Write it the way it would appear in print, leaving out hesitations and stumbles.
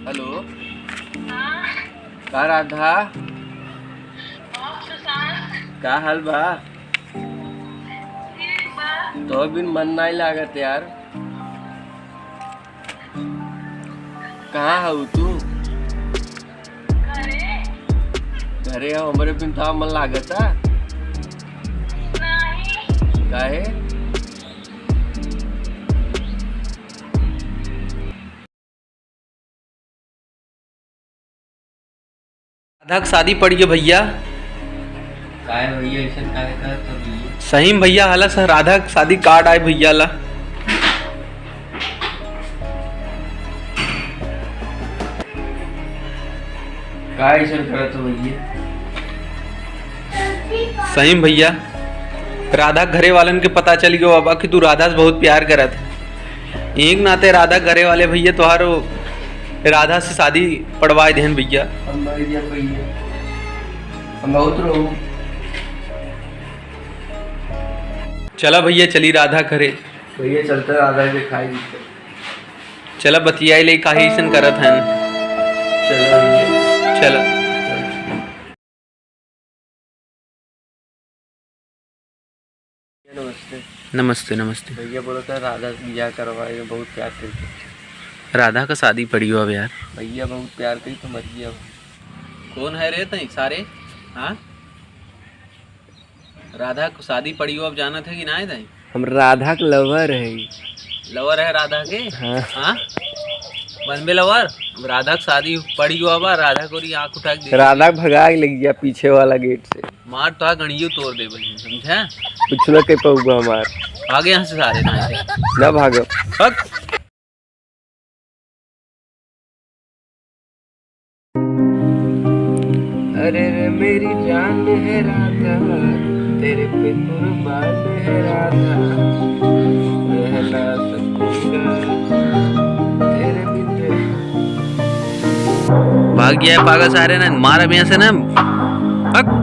Hello. हाँ, का राधा, और सुशांत, का हाल बा? ठीक बा। तो बिन मन नहीं लागत यार। कहाँ हऊ तू? घरे घरे हो, हमरे बिन तो मन लागता। नहीं। काहे? राधा की शादी पड़ी है भैया। काहे भैया ऐसा काहे कहत हो भैया? सही में भैया, हाला सर राधा की शादी कार्ड आए भैया ला। का ऐसा करत हो भैया? सही में भैया, राधा घरे वालन के पता चल गयो बाबा कि तू राधा से बहुत प्यार करत है। एक नाते राधा घरे वाले भैया तुहारो राधा से शादी पड़वाए देन भैया। हम भैया भैया हम बहुत रहू। चला भैया, चली राधा घरे। भैया चलते राधा के खाई दीते। चला बतियाई ले काहे ऐसन करत हन। चलो भैया। चला। नमस्ते। नमस्ते नमस्ते। भैया बोला था राधा से ब्याह करवाए, बहुत प्यार करते। राधा का शादी पड़ी हो अब यार। भैया बहुत प्यार करी तो मर गया। कौन है रे तई सारे? हाँ, राधा को शादी पड़ी हो अब जाना था कि ना है तई? हम राधा के लवर है। लवर है राधा के? हाँ। हाँ, बनबे लवर। अब राधा की शादी पड़ी हो अब, राधा को री आँख उठा के देख। राधा भगा के लग गया पीछे वाला गेट से। मार तो गणियो तोड़ दे बहन, समझा? कुछ न कह पाऊंगा हमार। भागे यहाँ से सारे ना से। न भागो। हक। अरे रे मेरी जान है राधा, तेरे पे कुर्बान है राधा, रहना सकूंगा तेरे बिन। भाग गया है पागल सारे ना, मार अब यहाँ से ना। हक।